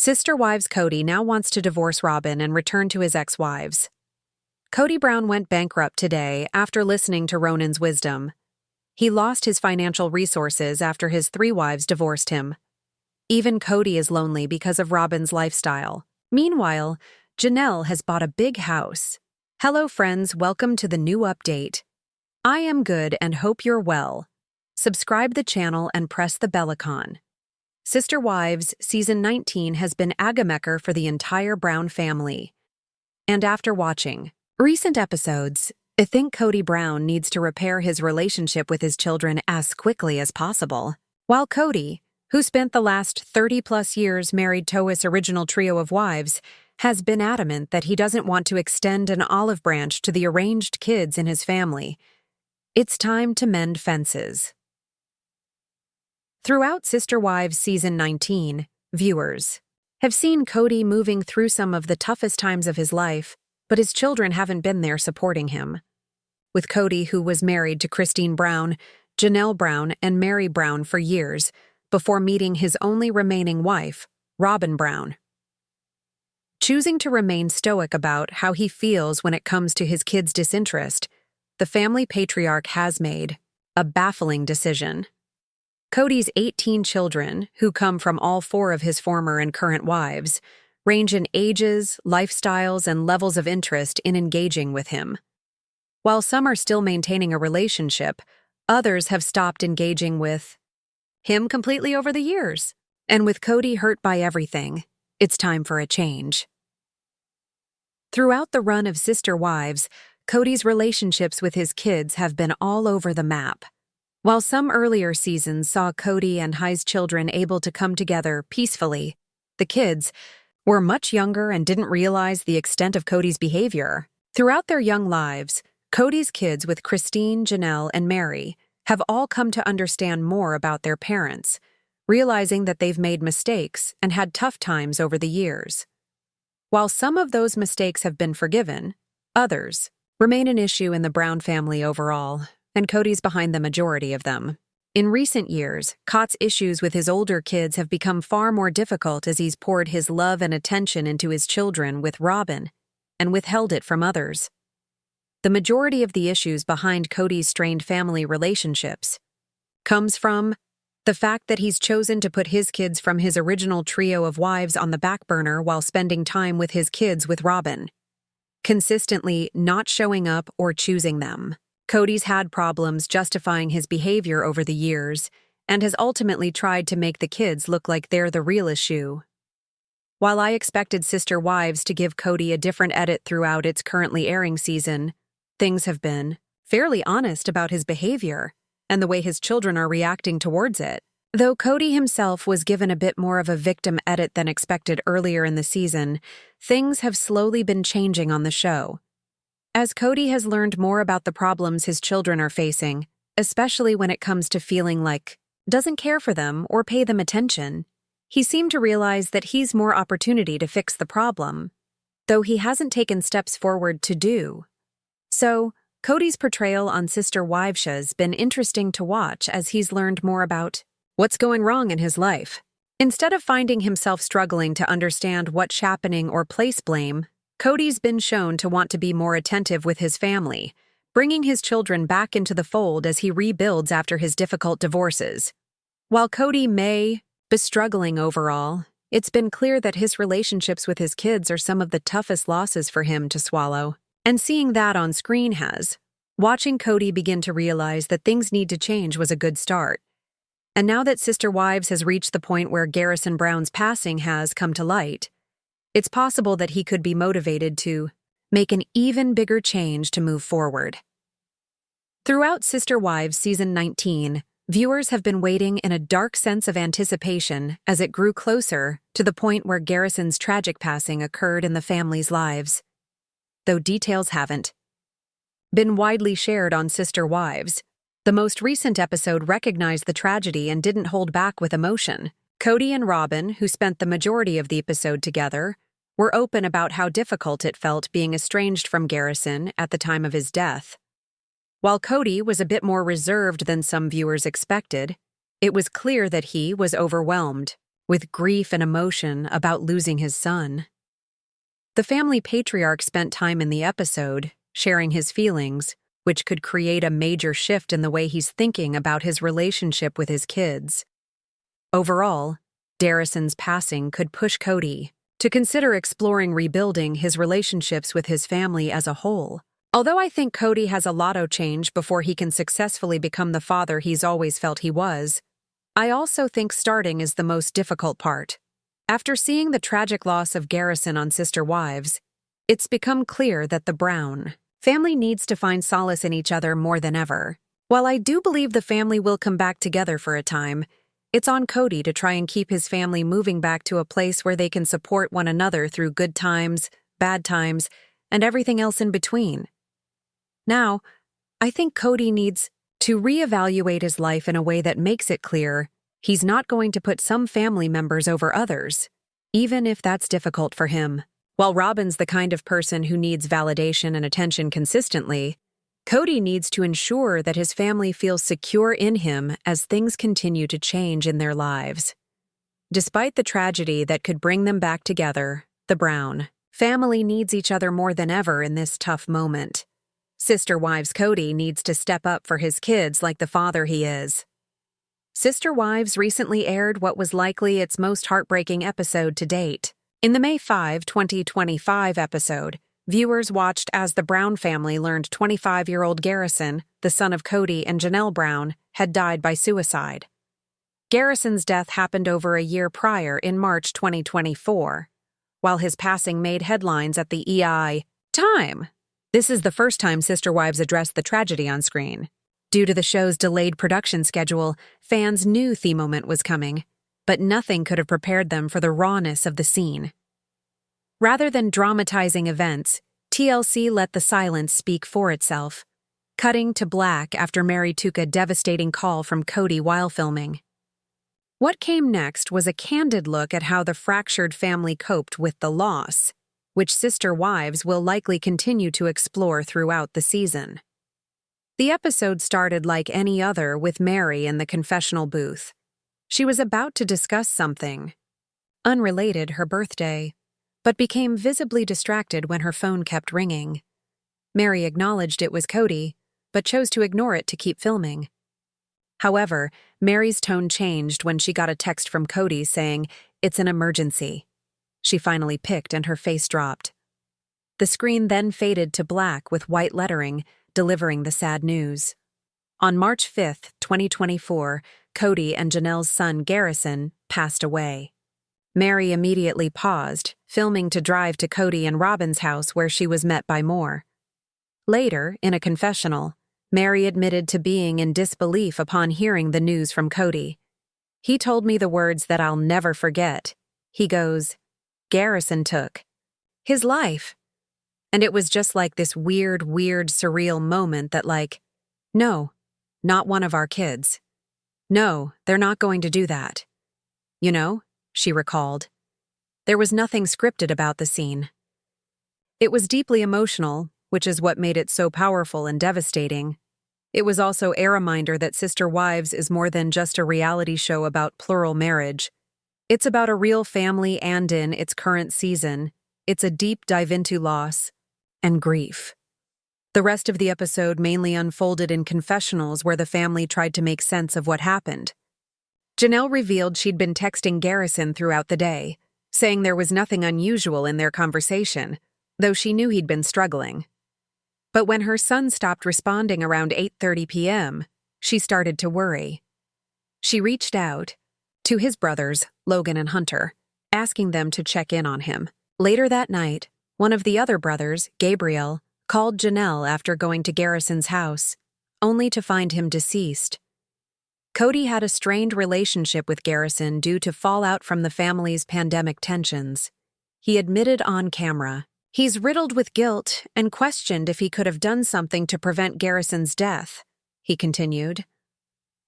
Sister Wives Kody now wants to divorce Robyn and return to his ex-wives. Kody Brown went bankrupt today after listening to Ronan's wisdom. He lost his financial resources after his 3 wives divorced him. Even Kody is lonely because of Robyn's lifestyle. Meanwhile, Janelle has bought a big house. Hello friends, welcome to the new update. I am good and hope you're well. Subscribe the channel and press the bell icon. Sister Wives Season 19 has been agamecker for the entire Brown family. And after watching recent episodes, I think Kody Brown needs to repair his relationship with his children as quickly as possible. While Kody, who spent the last 30-plus years married to his original trio of wives, has been adamant that he doesn't want to extend an olive branch to the arranged kids in his family, it's time to mend fences. Throughout Sister Wives Season 19, viewers have seen Kody moving through some of the toughest times of his life, but his children haven't been there supporting him. With Kody, who was married to Kody Brown, Janelle Brown, and Meri Brown for years, before meeting his only remaining wife, Robyn Brown. Choosing to remain stoic about how he feels when it comes to his kids' disinterest, the family patriarch has made a baffling decision. Kody's 18 children, who come from all 4 of his former and current wives, range in ages, lifestyles, and levels of interest in engaging with him. While some are still maintaining a relationship, others have stopped engaging with him completely over the years. And with Kody hurt by everything, it's time for a change. Throughout the run of Sister Wives, Kody's relationships with his kids have been all over the map. While some earlier seasons saw Kody and his children able to come together peacefully, the kids were much younger and didn't realize the extent of Kody's behavior. Throughout their young lives, Kody's kids with Kody, Janelle, and Meri have all come to understand more about their parents, realizing that they've made mistakes and had tough times over the years. While some of those mistakes have been forgiven, others remain an issue in the Brown family overall, and Kody's behind the majority of them. In recent years, Kody's issues with his older kids have become far more difficult as he's poured his love and attention into his children with Robyn and withheld it from others. The majority of the issues behind Kody's strained family relationships comes from the fact that he's chosen to put his kids from his original trio of wives on the back burner while spending time with his kids with Robyn, consistently not showing up or choosing them. Kody's had problems justifying his behavior over the years and has ultimately tried to make the kids look like they're the real issue. While I expected Sister Wives to give Kody a different edit throughout its currently airing season, things have been fairly honest about his behavior and the way his children are reacting towards it. Though Kody himself was given a bit more of a victim edit than expected earlier in the season, things have slowly been changing on the show. As Kody has learned more about the problems his children are facing, especially when it comes to feeling like doesn't care for them or pay them attention, he seemed to realize that he's more opportunity to fix the problem, though he hasn't taken steps forward to do. So, Kody's portrayal on Sister Wives has been interesting to watch as he's learned more about what's going wrong in his life. Instead of finding himself struggling to understand what's happening or place blame, Kody's been shown to want to be more attentive with his family, bringing his children back into the fold as he rebuilds after his difficult divorces. While Kody may be struggling overall, it's been clear that his relationships with his kids are some of the toughest losses for him to swallow. And seeing that on screen has. Watching Kody begin to realize that things need to change was a good start. And now that Sister Wives has reached the point where Kody Brown's passing has come to light, it's possible that he could be motivated to make an even bigger change to move forward. Throughout Sister Wives Season 19, viewers have been waiting in a dark sense of anticipation as it grew closer to the point where Kody's tragic passing occurred in the family's lives. Though details haven't been widely shared on Sister Wives, the most recent episode recognized the tragedy and didn't hold back with emotion. Kody and Robyn, who spent the majority of the episode together, were open about how difficult it felt being estranged from Kody at the time of his death. While Kody was a bit more reserved than some viewers expected, it was clear that he was overwhelmed. with grief and emotion about losing his son. The family patriarch spent time in the episode, sharing his feelings, which could create a major shift in the way he's thinking about his relationship with his kids. Overall, Garrison's passing could push Kody to consider exploring rebuilding his relationships with his family as a whole. Although I think Kody has a lotto change before he can successfully become the father he's always felt he was, I also think starting is the most difficult part. After seeing the tragic loss of Garrison on Sister Wives, it's become clear that the Brown family needs to find solace in each other more than ever. While I do believe the family will come back together for a time, it's on Kody to try and keep his family moving back to a place where they can support one another through good times, bad times, and everything else in between. Now, I think Kody needs to reevaluate his life in a way that makes it clear he's not going to put some family members over others, even if that's difficult for him. While Robyn's the kind of person who needs validation and attention consistently, Kody needs to ensure that his family feels secure in him as things continue to change in their lives. Despite the tragedy that could bring them back together, the Brown family needs each other more than ever in this tough moment. Sister Wives Kody needs to step up for his kids like the father he is. Sister Wives recently aired what was likely its most heartbreaking episode to date. In the May 5, 2025 episode, viewers watched as the Brown family learned 25-year-old Garrison, the son of Kody and Janelle Brown, had died by suicide. Garrison's death happened over a year prior in March 2024, while his passing made headlines at the EI time. This is the first time Sister Wives addressed the tragedy on screen. Due to the show's delayed production schedule, fans knew the moment was coming, but nothing could have prepared them for the rawness of the scene. Rather than dramatizing events, TLC let the silence speak for itself, cutting to black after Meri took a devastating call from Kody while filming. What came next was a candid look at how the fractured family coped with the loss, which Sister Wives will likely continue to explore throughout the season. The episode started like any other with Meri in the confessional booth. She was about to discuss something unrelated, her birthday, but became visibly distracted when her phone kept ringing. Meri acknowledged it was Kody, but chose to ignore it to keep filming. However, Meri's tone changed when she got a text from Kody saying, "It's an emergency." She finally picked and her face dropped. The screen then faded to black with white lettering, delivering the sad news. On March 5, 2024, Kody and Janelle's son Garrison passed away. Meri immediately paused, filming to drive to Kody and Robyn's house where she was met by more. Later, in a confessional, Meri admitted to being in disbelief upon hearing the news from Kody. "He told me the words that I'll never forget. He goes, 'Garrison took his life.' And it was just like this weird, surreal moment that no, not one of our kids. No, they're not going to do that. You know," she recalled. There was nothing scripted about the scene. It was deeply emotional, which is what made it so powerful and devastating. It was also a reminder that Sister Wives is more than just a reality show about plural marriage. It's about a real family, and in its current season, it's a deep dive into loss and grief. The rest of the episode mainly unfolded in confessionals where the family tried to make sense of what happened. Janelle revealed she'd been texting Garrison throughout the day, saying there was nothing unusual in their conversation, though she knew he'd been struggling. But when her son stopped responding around 8:30 p.m., she started to worry. She reached out to his brothers, Logan and Hunter, asking them to check in on him. Later that night, one of the other brothers, Gabriel, called Janelle after going to Garrison's house, only to find him deceased. Kody had a strained relationship with Garrison due to fallout from the family's pandemic tensions. He admitted on camera, "He's riddled with guilt and questioned if he could have done something to prevent Garrison's death," he continued.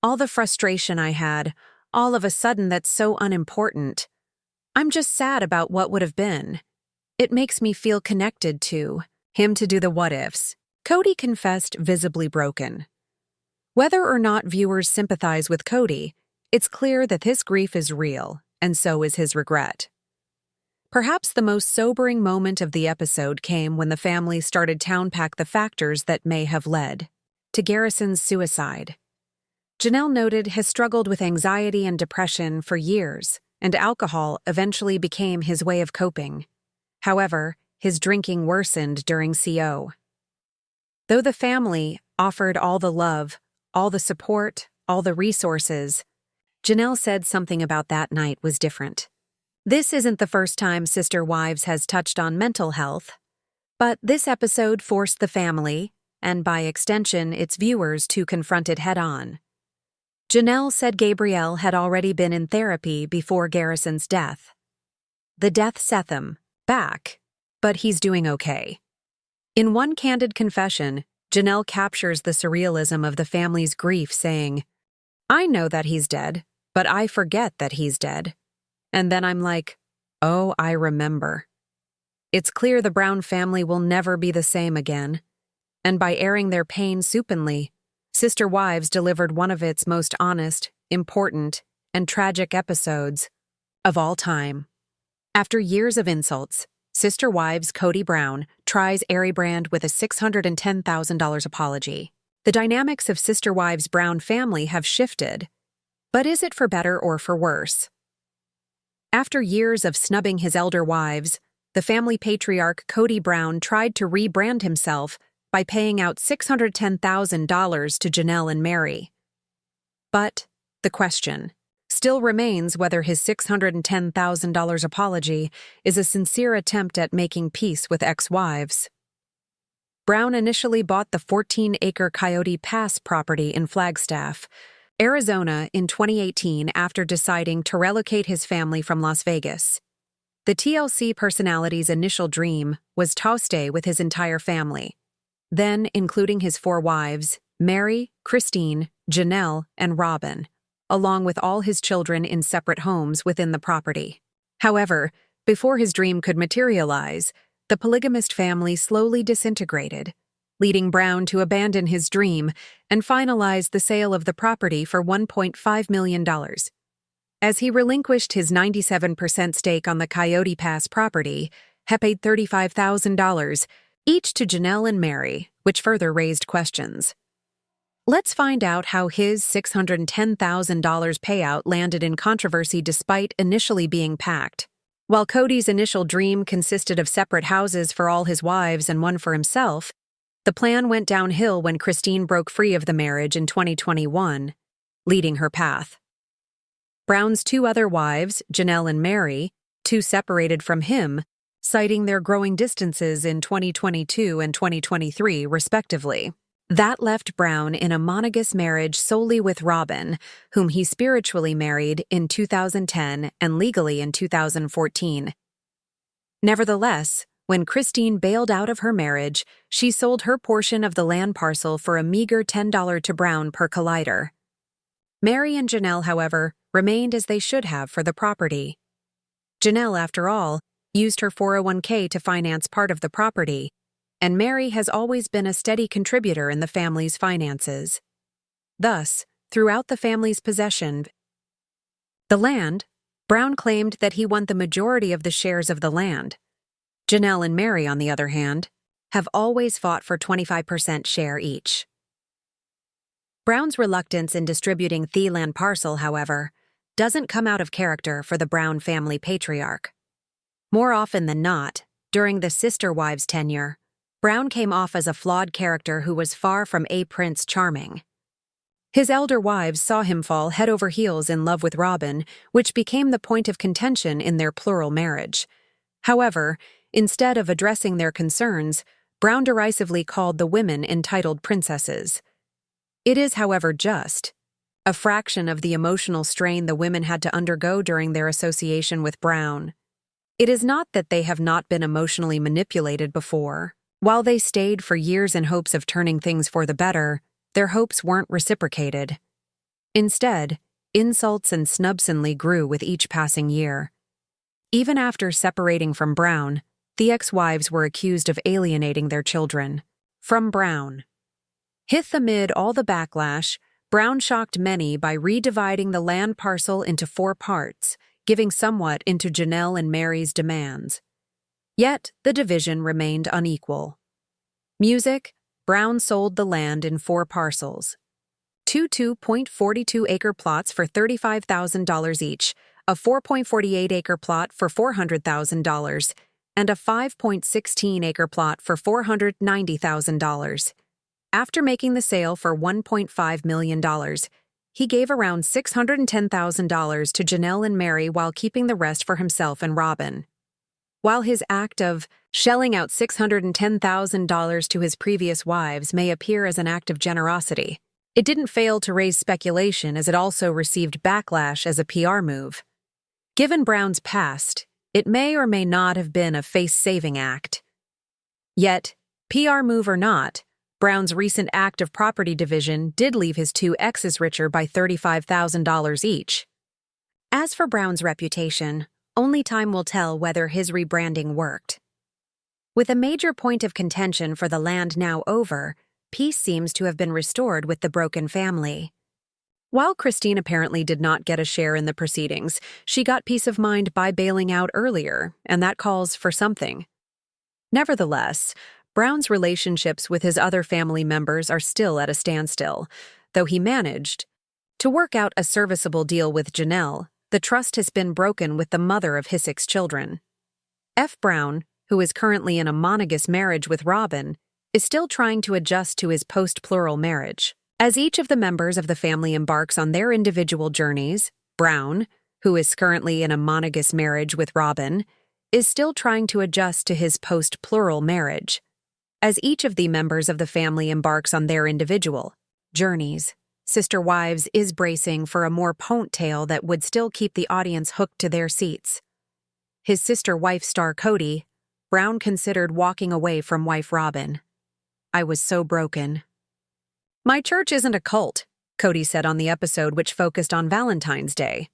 "All the frustration I had, all of a sudden that's so unimportant. I'm just sad about what would have been. It makes me feel connected to him to do the what-ifs." Kody confessed visibly broken. Whether or not viewers sympathize with Kody, it's clear that his grief is real and so is his regret. Perhaps the most sobering moment of the episode came when the family started to unpack the factors that may have led to Garrison's suicide. Janelle noted has struggled with anxiety and depression for years, and alcohol eventually became his way of coping. However, his drinking worsened during CO. Though the family offered all the love, all the support, all the resources, Janelle said something about that night was different. This isn't the first time Sister Wives has touched on mental health, but this episode forced the family, and by extension its viewers, to confront it head-on. Janelle said Gabrielle had already been in therapy before Garrison's death. The death set him back, but he's doing okay. In one candid confession, Janelle captures the surrealism of the family's grief, saying, "I know that he's dead, but I forget that he's dead. And then I'm like, oh, I remember." It's clear the Brown family will never be the same again. And by airing their pain openly, Sister Wives delivered one of its most honest, important, and tragic episodes of all time. After years of insults, Sister Wives Kody Brown tries Meri Brown with a $610,000 apology. The dynamics of Sister Wives Brown family have shifted, but is it for better or for worse? After years of snubbing his elder wives, the family patriarch Kody Brown tried to rebrand himself by paying out $610,000 to Janelle and Meri. But the question still remains whether his $610,000 apology is a sincere attempt at making peace with ex-wives. Brown initially bought the 14-acre Coyote Pass property in Flagstaff, Arizona in 2018 after deciding to relocate his family from Las Vegas. The TLC personality's initial dream was to stay with his entire family, then including his 4 wives, Meri, Christine, Janelle, and Robyn, along with all his children in separate homes within the property. However, before his dream could materialize, the polygamist family slowly disintegrated, leading Brown to abandon his dream and finalize the sale of the property for $1.5 million. As he relinquished his 97% stake on the Coyote Pass property, he paid $35,000, each to Janelle and Meri, which further raised questions. Let's find out how his $610,000 payout landed in controversy despite initially being packed. While Kody's initial dream consisted of separate houses for all his wives and one for himself, the plan went downhill when Christine broke free of the marriage in 2021, leading her path. Brown's 2 other wives, Janelle and Meri, too separated from him, citing their growing distances in 2022 and 2023, respectively. That left Brown in a monogamous marriage solely with Robyn, whom he spiritually married in 2010 and legally in 2014. Nevertheless, when Christine bailed out of her marriage, she sold her portion of the land parcel for a meager $10 to Brown per collider. Meri and Janelle, however, remained as they should have for the property. Janelle, after all, used her 401k to finance part of the property, and Meri has always been a steady contributor in the family's finances. Thus, throughout the family's possession, the land, Brown claimed that he won the majority of the shares of the land. Janelle and Meri, on the other hand, have always fought for 25% share each. Brown's reluctance in distributing the land parcel, however, doesn't come out of character for the Brown family patriarch. More often than not, during the Sister Wives tenure, Brown came off as a flawed character who was far from a Prince Charming. His elder wives saw him fall head over heels in love with Robyn, which became the point of contention in their plural marriage. However, instead of addressing their concerns, Brown derisively called the women entitled princesses. It is, however, just a fraction of the emotional strain the women had to undergo during their association with Brown. It is not that they have not been emotionally manipulated before. While they stayed for years in hopes of turning things for the better, their hopes weren't reciprocated. Instead, insults and snubs only grew with each passing year. Even after separating from Brown, the ex-wives were accused of alienating their children from Brown. Amid all the backlash, Brown shocked many by redividing the land parcel into 4 parts, giving somewhat into Janelle and Meri's demands. Yet, the division remained unequal. Music, Brown sold the land in 4 parcels. 2.42-acre plots for $35,000 each, a 4.48-acre plot for $400,000, and a 5.16-acre plot for $490,000. After making the sale for $1.5 million, he gave around $610,000 to Janelle and Meri while keeping the rest for himself and Robyn. While his act of shelling out $610,000 to his previous wives may appear as an act of generosity, it didn't fail to raise speculation as it also received backlash as a PR move. Given Brown's past, it may or may not have been a face-saving act. Yet, PR move or not, Brown's recent act of property division did leave his 2 exes richer by $35,000 each. As for Brown's reputation, only time will tell whether his rebranding worked. With a major point of contention for the land now over, peace seems to have been restored with the broken family. While Christine apparently did not get a share in the proceedings, she got peace of mind by bailing out earlier, and that calls for something. Nevertheless, Brown's relationships with his other family members are still at a standstill. Though he managed to work out a serviceable deal with Janelle, the trust has been broken with the mother of his 6 children. F. Brown, who is currently in a monogamous marriage with Robyn, is still trying to adjust to his post-plural marriage. As each of the members of the family embarks on their individual journeys, Brown, who is currently in a monogamous marriage with Robyn, is still trying to adjust to his post-plural marriage. As each of the members of the family embarks on their individual journeys, Sister Wives is bracing for a more potent tale that would still keep the audience hooked to their seats. His sister wife star Kody, Brown considered walking away from wife Robyn. "I was so broken." "My church isn't a cult," Kody said on the episode which focused on Valentine's Day.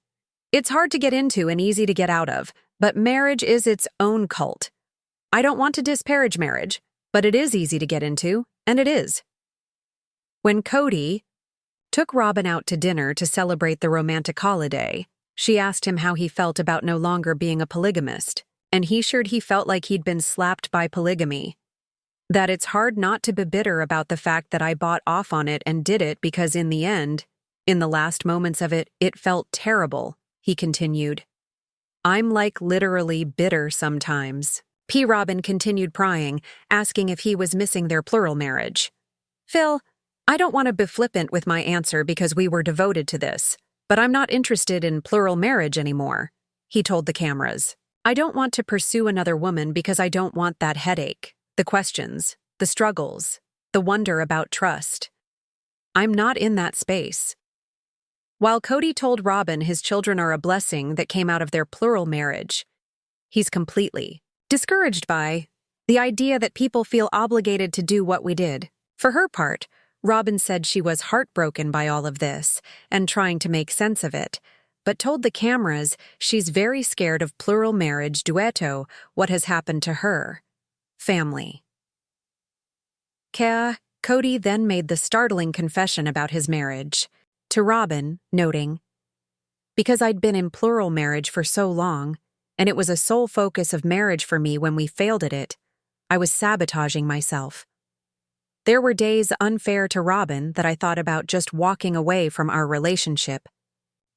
"It's hard to get into and easy to get out of, but marriage is its own cult. I don't want to disparage marriage, but it is easy to get into, and it is." When Kody took Robyn out to dinner to celebrate the romantic holiday, she asked him how he felt about no longer being a polygamist, and he shared he felt like he'd been slapped by polygamy. "That it's hard not to be bitter about the fact that I bought off on it and did it because in the end, in the last moments of it, it felt terrible," he continued. "I'm like literally bitter sometimes." P. Robyn continued prying, asking if he was missing their plural marriage. "Phil, I don't want to be flippant with my answer because we were devoted to this, but I'm not interested in plural marriage anymore," he told the cameras. "I don't want to pursue another woman because I don't want that headache, the questions, the struggles, the wonder about trust. I'm not in that space." While Kody told Robyn his children are a blessing that came out of their plural marriage, he's completely discouraged by the idea that people feel obligated to do what we did. For her part, Robyn said she was heartbroken by all of this and trying to make sense of it, but told the cameras she's very scared of plural marriage duetto what has happened to her family. Kody then made the startling confession about his marriage to Robyn, noting, "Because I'd been in plural marriage for so long, and it was a sole focus of marriage for me when we failed at it, I was sabotaging myself. There were days unfair to Robyn that I thought about just walking away from our relationship,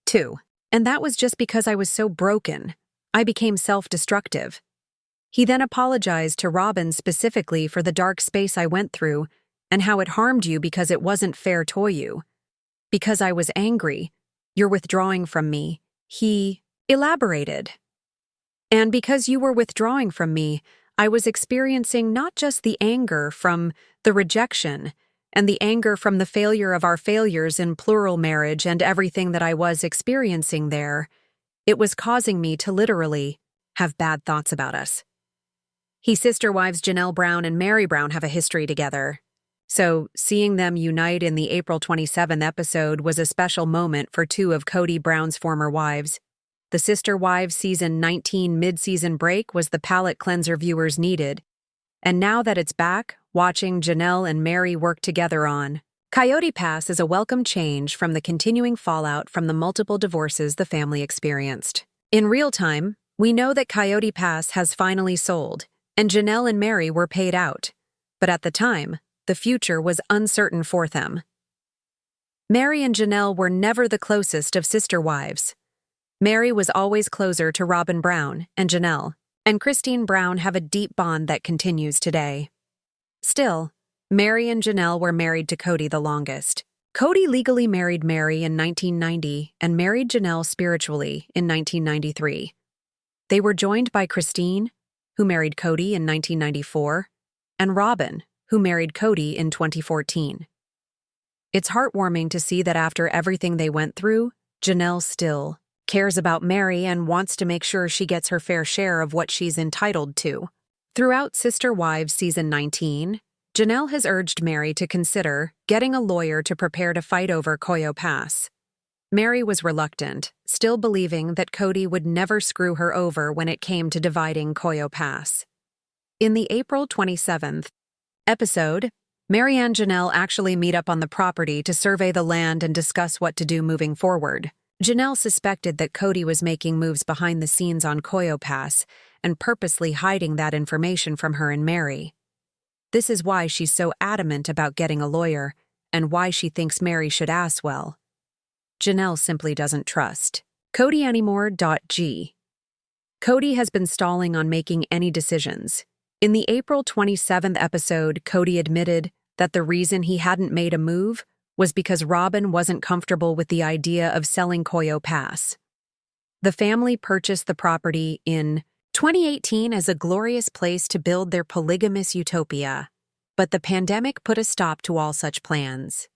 too. And that was just because I was so broken. I became self-destructive." He then apologized to Robyn specifically for the dark space I went through and how it harmed you because it wasn't fair to you. "Because I was angry, you're withdrawing from me," he elaborated. "And because you were withdrawing from me, I was experiencing not just the anger from the rejection and the anger from the failure of our failures in plural marriage and everything that I was experiencing there. It was causing me to literally have bad thoughts about us." His sister wives Janelle Brown and Meri Brown have a history together, so seeing them unite in the April 27th episode was a special moment for 2 of Kody Brown's former wives. The Sister Wives Season 19 mid-season break was the palate cleanser viewers needed, and now that it's back, watching Janelle and Meri work together on Coyote Pass is a welcome change from the continuing fallout from the multiple divorces the family experienced. In real time, we know that Coyote Pass has finally sold, and Janelle and Meri were paid out. But at the time, the future was uncertain for them. Meri and Janelle were never the closest of sister wives. Meri was always closer to Robyn Brown and Janelle, and Christine Brown have a deep bond that continues today. Still, Meri and Janelle were married to Kody the longest. Kody legally married Meri in 1990 and married Janelle spiritually in 1993. They were joined by Christine, who married Kody in 1994, and Robyn, who married Kody in 2014. It's heartwarming to see that after everything they went through, Janelle still cares about Meri and wants to make sure she gets her fair share of what she's entitled to. Throughout Sister Wives Season 19, Janelle has urged Meri to consider getting a lawyer to prepare to fight over Coyote Pass. Meri was reluctant, still believing that Kody would never screw her over when it came to dividing Coyote Pass. In the April 27th episode, Meri and Janelle actually meet up on the property to survey the land and discuss what to do moving forward. Janelle suspected that Kody was making moves behind the scenes on Coyote Pass and purposely hiding that information from her and Meri. This is why she's so adamant about getting a lawyer and why she thinks Meri should ask well. Janelle simply doesn't trust Kody anymore. G. Kody has been stalling on making any decisions. In the April 27th episode, Kody admitted that the reason he hadn't made a move was because Robyn wasn't comfortable with the idea of selling Coyote Pass. The family purchased the property in 2018 as a glorious place to build their polygamous utopia, but the pandemic put a stop to all such plans.